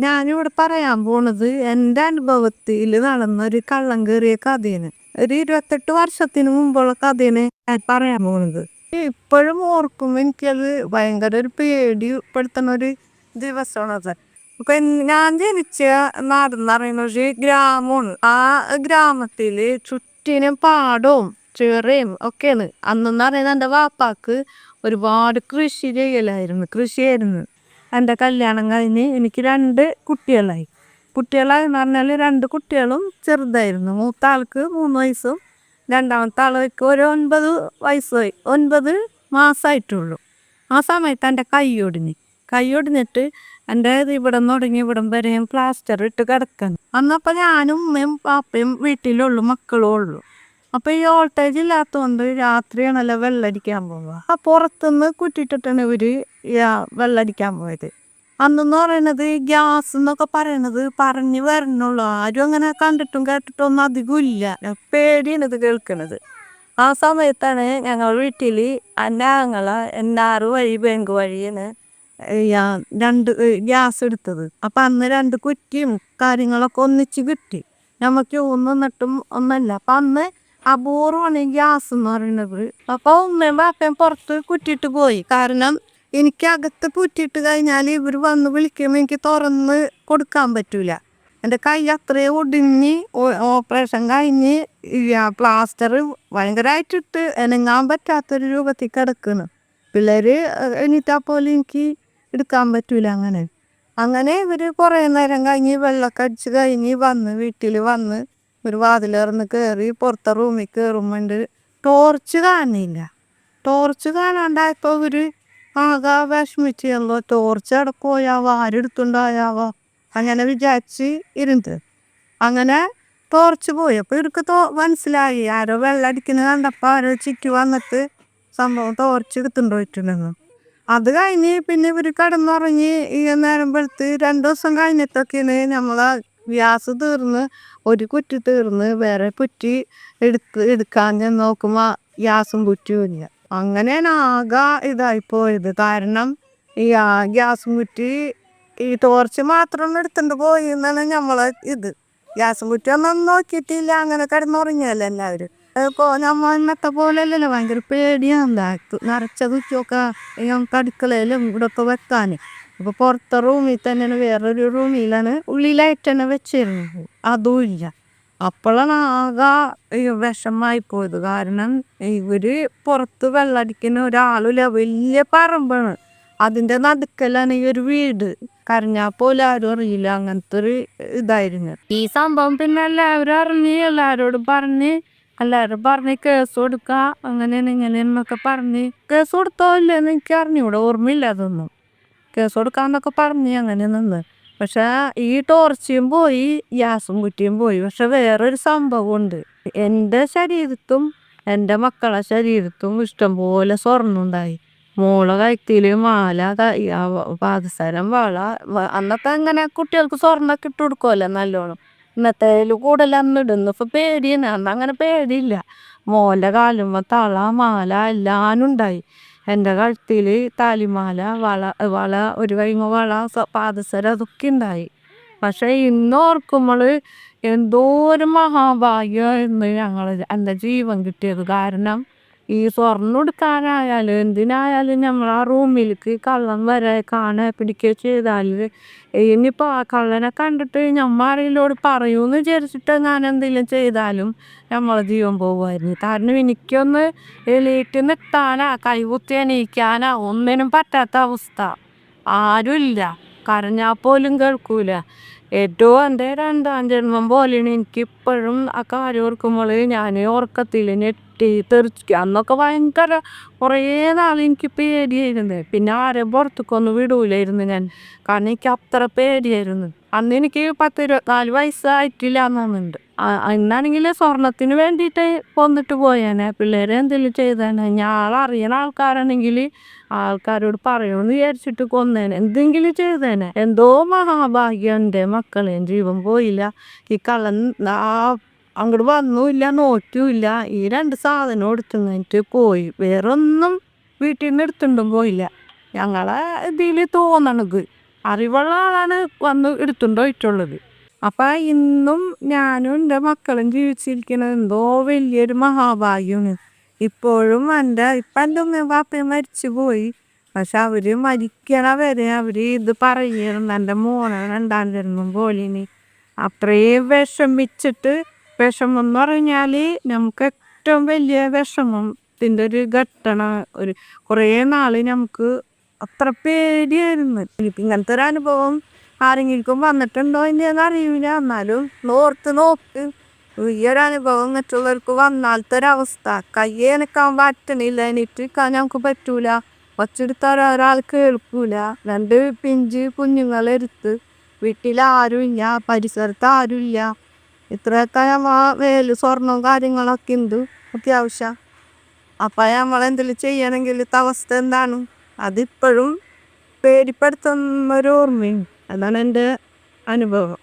ഞാനിവിടെ പറയാൻ പോണത് എൻ്റെ അനുഭവത്തിൽ നടന്നൊരു കള്ളം കയറിയ കഥയാണ്. ഒരു 28 വർഷത്തിന് മുമ്പുള്ള കഥയാണ് ഞാൻ പറയാൻ പോണത്. ഇപ്പോഴും ഓർക്കുമ്പോൾ എനിക്കത് ഭയങ്കര ഒരു പേടിപ്പെടുത്തുന്ന ഒരു ദിവസമാണത്. അപ്പൊ ഞാൻ ജനിച്ച നാടെന്ന് പറയുന്ന ഒരു ഗ്രാമമാണ്. ആ ഗ്രാമത്തില് ചുറ്റിനും പാടവും ചിറയും ഒക്കെയാണ്. അന്നെന്ന് പറയുന്നത് എൻ്റെ വാപ്പാക്ക് ഒരുപാട് കൃഷിയായിരുന്നു. എൻ്റെ കല്യാണം കഴിഞ്ഞ് എനിക്ക് 2 കുട്ടികളായി. കുട്ടികളായെന്ന് പറഞ്ഞാൽ 2 കുട്ടികളും ചെറുതായിരുന്നു. മൂത്ത ആൾക്ക് 3 വയസ്സും രണ്ടാമത്തെ ആൾക്ക് ഒരു 9 വയസ്സായി, 9 മാസമായിട്ടുള്ളൂ. ആ സമയത്ത് എൻ്റെ കൈയൊടിഞ്ഞിട്ട് എൻ്റെ ഇവിടം തുടങ്ങി ഇവിടം വരെയും പ്ലാസ്റ്റർ ഇട്ട് കിടക്കണം. അന്നപ്പോൾ ഞാനും ഉമ്മയും പാപ്പയും വീട്ടിലുള്ളൂ, മക്കളും ഉള്ളൂ. അപ്പോൾ ഈ വോൾട്ടേജ് ഇല്ലാത്തതുകൊണ്ട് രാത്രിയാണല്ലോ വെള്ളമടിക്കാൻ പോവുക. ആ പുറത്തുനിന്ന് കുറ്റിയിട്ടിട്ടാണ് ഇവർ വെള്ളമടിക്കാൻ പോയത്. അന്നെന്ന് പറയണത് ഗ്യാസ് എന്നൊക്കെ പറയണത് പറഞ്ഞു വരണുള്ളൂ. ആരും അങ്ങനെ കണ്ടിട്ടും കേട്ടിട്ടൊന്നും അധികം ഇല്ല. പേടിയാണ് ഇത് കേൾക്കണത്. ആ സമയത്താണ് ഞങ്ങൾ വീട്ടിൽ എൻ്റെ ആങ്ങള എന്നാറ് വഴി ബാങ്ക് വഴിയാണ് 2 ഗ്യാസ് എടുത്തത്. അപ്പം അന്ന് 2 കുറ്റിയും കാര്യങ്ങളൊക്കെ ഒന്നിച്ച് കിട്ടി. നമുക്ക് നിന്നിട്ടും ഒന്നല്ല. അപ്പം അന്ന് അപൂർവമാണ് ഈ ഗ്യാസ് എന്ന് പറയുന്നത്. അപ്പോൾ ഉമ്മയും ബാപ്പയും പുറത്ത് കുറ്റിയിട്ട് പോയി. കാരണം എനിക്കകത്ത് കുറ്റിയിട്ട് കഴിഞ്ഞാൽ ഇവർ വന്ന് വിളിക്കുമ്പോൾ എനിക്ക് തുറന്ന് കൊടുക്കാൻ പറ്റൂല. എൻ്റെ കൈ അത്രയും ഒടിഞ്ഞ് ഓപ്പറേഷൻ കഴിഞ്ഞ് പ്ലാസ്റ്റർ ഭയങ്കരമായിട്ടിട്ട് എനങ്ങാൻ പറ്റാത്തൊരു രൂപത്തിൽ കിടക്കുന്നു. പിള്ളേർ എണീറ്റാൽ പോലും എനിക്ക് എടുക്കാൻ പറ്റൂല. അങ്ങനെ ഇവർ കുറേ നേരം കഴിഞ്ഞ് വെള്ളമൊക്കെ അടിച്ച് കഴിഞ്ഞ് വീട്ടിൽ വന്ന് ഒരു വാതിലിറന്ന് കയറി പുറത്തെ റൂമിൽ കയറുമ്പോൾ ടോർച്ച് കാണില്ല. ടോർച്ച് കാണാണ്ടായപ്പോൾ ഇവർ ആകെ വിഷമിച്ചല്ലോ, ടോർച്ച് അവിടെ പോയാവോ, ആരെടുത്തുണ്ടായാവോ അങ്ങനെ വിചാരിച്ച് ഇരുന്നത്. അങ്ങനെ ടോർച്ച് പോയി. അപ്പോൾ ഇവർക്ക് മനസ്സിലായി ആരോ വെള്ളം അടിക്കുന്നത് കണ്ടപ്പോൾ ആരോ ചിറ്റി വന്നിട്ട് സംഭവം ടോർച്ച് എടുത്തുകൊണ്ടുപോയിട്ടുണ്ടെന്ന്. അത് കഴിഞ്ഞ് പിന്നെ ഇവർ കിടന്നുറങ്ങി നേരം വെളുത്ത് 2 ദിവസം കഴിഞ്ഞിട്ടൊക്കെയാണ് നമ്മളെ ഗ്യാസ് തീർന്ന്, ഒരു കുറ്റി തീർന്ന് വേറെ കുറ്റി എടുക്കാൻ ചെന്ന് നോക്കുമ്പോൾ ഗ്യാസും കുറ്റിയും ഇല്ല. അങ്ങനെയാണ് ആകെ ഇതായി പോയത്. കാരണം ഈ ഗ്യാസും കുറ്റി ഈ ടോർച്ച് മാത്രം എടുത്തുകൊണ്ട് പോയി എന്നാണ് നമ്മളെ ഇത്. ഗ്യാസും കുറ്റി ഒന്നും നോക്കിയിട്ടില്ല, അങ്ങനെ കിടന്നുറങ്ങിയല്ലോ എല്ലാവരും. ഇപ്പോൾ നമ്മൾ ഇന്നത്തെ പോലെ അല്ലല്ലോ, ഭയങ്കര പേടിയാണ്. നിറച്ച കുറ്റിയൊക്കെ ഞങ്ങൾക്ക് അടുക്കളയിലും ഇവിടെയൊക്കെ വെക്കാൻ. അപ്പോൾ പുറത്തെ റൂമിൽ തന്നെയാണ്, വേറൊരു റൂമിലാണ് ഉള്ളിലായിട്ട് തന്നെ വെച്ചിരുന്നത്. അതും ഇല്ല. അപ്പോഴാണ് ആകെ വിഷമായി പോയത്. കാരണം ഇവർ പുറത്ത് വെള്ളമടിക്കുന്ന ഒരാളില്ല, വലിയ പറമ്പാണ്. അതിൻ്റെ നടുക്കലാണ് ഈ ഒരു വീട്. കരഞ്ഞാൽ പോലും ആരും അറിയില്ല, അങ്ങനത്തെ ഒരു ഇതായിരുന്നു. ഈ സംഭവം പിന്നെ എല്ലാവരും അറിഞ്ഞ് എല്ലാവരും പറഞ്ഞ് കേസ് കൊടുക്കുക, അങ്ങനെയാണ് ഇങ്ങനെയെന്നൊക്കെ പറഞ്ഞ്. കേസ് കൊടുത്തോ ഇല്ലെന്ന് എനിക്ക് അറിഞ്ഞൂടെ, ഓർമ്മയില്ല അതൊന്നും. കേസ് കൊടുക്കാന്നൊക്കെ പറഞ്ഞ് അങ്ങനെ നിന്ന്. പക്ഷെ ഈ ടോർച്ചും പോയി, ഗ്യാസും കുറ്റിയും പോയി. പക്ഷെ വേറൊരു സംഭവമുണ്ട്. എൻ്റെ ശരീരത്തും എൻ്റെ മക്കളെ ശരീരത്തും ഇഷ്ടംപോലെ സ്വർണ്ണം ഉണ്ടായി. മോളെ കഴുത്തില് മാല, പാദസരം, വള. അന്നൊക്കെ അങ്ങനെ കുട്ടികൾക്ക് സ്വർണ്ണമൊക്കെ ഇട്ട് കൊടുക്കുമല്ലോ നല്ലോണം. ഇന്നത്തെ കൂടുതൽ അന്ന് ഇടുന്നു. ഇപ്പം പേടിയാണ്, അന്ന് അങ്ങനെ പേടിയില്ല. മോൻ്റെ കാലുമ്മ തള, മാല എല്ലാം ഉണ്ടായി. എൻ്റെ കഴുത്തിൽ താലിമാല, വള ഒരു കൈമ വള, പാദസരം അതൊക്കെ ഉണ്ടായി. പക്ഷെ ഇന്ന് ഓർക്കുമ്പോൾ എന്തോ ഒരു മഹാഭാഗ്യമായിരുന്നു എൻ്റെ ജീവൻ കിട്ടിയത്. കാരണം ഈ സ്വർണ്ണം എടുക്കാനായാലും എന്തിനായാലും നമ്മൾ ആ റൂമിലേക്ക് കള്ളൻ വരെ പിടിക്കുകയോ ചെയ്താൽ, ഇനിയിപ്പോൾ ആ കള്ളനെ കണ്ടിട്ട് നമ്മൾ ആരെങ്കിലോട് പറയുമെന്ന് വിചാരിച്ചിട്ട് ഞാൻ എന്തെങ്കിലും ചെയ്താലും നമ്മളെ ജീവൻ പോകുമായിരുന്നു. കാരണം എനിക്കൊന്ന് എണീറ്റ് നിൽക്കാനാ, കൈകുത്തി എണീക്കാനാ ഒന്നിനും പറ്റാത്ത അവസ്ഥ. ആരുമില്ല, കരഞ്ഞാൽ പോലും കേൾക്കൂല. ഏറ്റവും എൻ്റെ 2ാം ജന്മം പോലെയാണ് എനിക്കിപ്പോഴും ആ കാര്യം ഓർക്കുമ്പോൾ ഞാൻ ഉറക്കത്തിൽ ഞെട്ടി തെറിക്കുക. അന്നൊക്കെ ഭയങ്കര കുറേ നാൾ എനിക്ക് പേടിയായിരുന്നു. പിന്നെ ആരെയും പുറത്തേക്കൊന്നും വിടൂലായിരുന്നു ഞാൻ, കാരണം എനിക്ക് അത്ര പേടിയായിരുന്നു. അന്ന് എനിക്ക് 10-24 വയസ്സായിട്ടില്ല എന്നുണ്ട്. ഇന്നാണെങ്കിൽ സ്വർണത്തിന് വേണ്ടിയിട്ട് കൊന്നിട്ട് പോയേനെ, പിള്ളേരെ എന്തെങ്കിലും ചെയ്തേനെ. ഞാൻ അറിയുന്ന ആൾക്കാരാണെങ്കിൽ ആൾക്കാരോട് പറയുമെന്ന് വിചാരിച്ചിട്ട് കൊന്നേനെ, എന്തെങ്കിലും ചെയ്തേനെ. എന്തോ മഹാഭാഗ്യം, എൻ്റെ മക്കളെയും ജീവൻ പോയില്ല. ഈ കള്ളൻ അങ്ങോട്ട് വന്നുമില്ല, നോക്കിയുമില്ല. ഈ 2 സാധനം എടുത്തുന്നിട്ട് പോയി. വേറൊന്നും വീട്ടിൽ നിന്ന് എടുത്തുകൊണ്ടും പോയില്ല. ഞങ്ങളെ ഇതിൽ തോന്നണത് അറിവുള്ള ആളാണ് വന്ന് എടുത്തുകൊണ്ട് പോയിട്ടുള്ളത്. അപ്പം ഇന്നും ഞാനും എൻ്റെ മക്കളും ജീവിച്ചിരിക്കുന്നത് എന്തോ വലിയൊരു മഹാഭാഗ്യമാണ്. ഇപ്പോഴും ഇപ്പം എൻ്റെ ഉമ്മയും പാപ്പയും മരിച്ചു പോയി. പക്ഷെ അവര് മരിക്കണ വരെ അവര് ഇത് പറയുന്നു, എൻ്റെ മോനെ രണ്ടാം പോലെ അത്രയും വിഷമിച്ചിട്ട്. വിഷമം എന്ന് പറഞ്ഞാല് നമുക്ക് ഏറ്റവും വലിയ വിഷമത്തിൻ്റെ ഒരു ഘട്ടന. കുറേ നാള് നമുക്ക് അത്ര പേടിയായിരുന്നു. ഇനിയിപ്പോൾ ഇങ്ങനത്തെ ഒരു അനുഭവം ആരെങ്കിലും വന്നിട്ടുണ്ടോ ഇല്ലയെന്ന് അറിയില്ല. എന്നാലും ഓർത്ത് നോക്ക്, ഈ ഒരു അനുഭവം മറ്റുള്ളവർക്ക് വന്നാലത്തെ ഒരവസ്ഥ. കൈ എനക്കാൻ പറ്റണില്ല, എനിക്കാൻ ഞങ്ങൾക്ക് പറ്റൂല, വച്ചെടുത്താൽ ഒരാൾ കേൾക്കൂല. 2 പിഞ്ച് കുഞ്ഞുങ്ങളെടുത്ത് വീട്ടിലാരുമില്ല, പരിസരത്ത് ആരുമില്ല. ഇത്രയൊക്കെ വേല് സ്വർണ്ണവും കാര്യങ്ങളൊക്കെ ഉണ്ട് അത്യാവശ്യം. അപ്പം നമ്മളെന്തെങ്കിലും ചെയ്യണമെങ്കിൽ അവസ്ഥ എന്താണ്? അതിപ്പോഴും പേടിപ്പെടുത്തുന്നൊരു ഓർമ്മയും. അതാണ് എൻ്റെ അനുഭവം.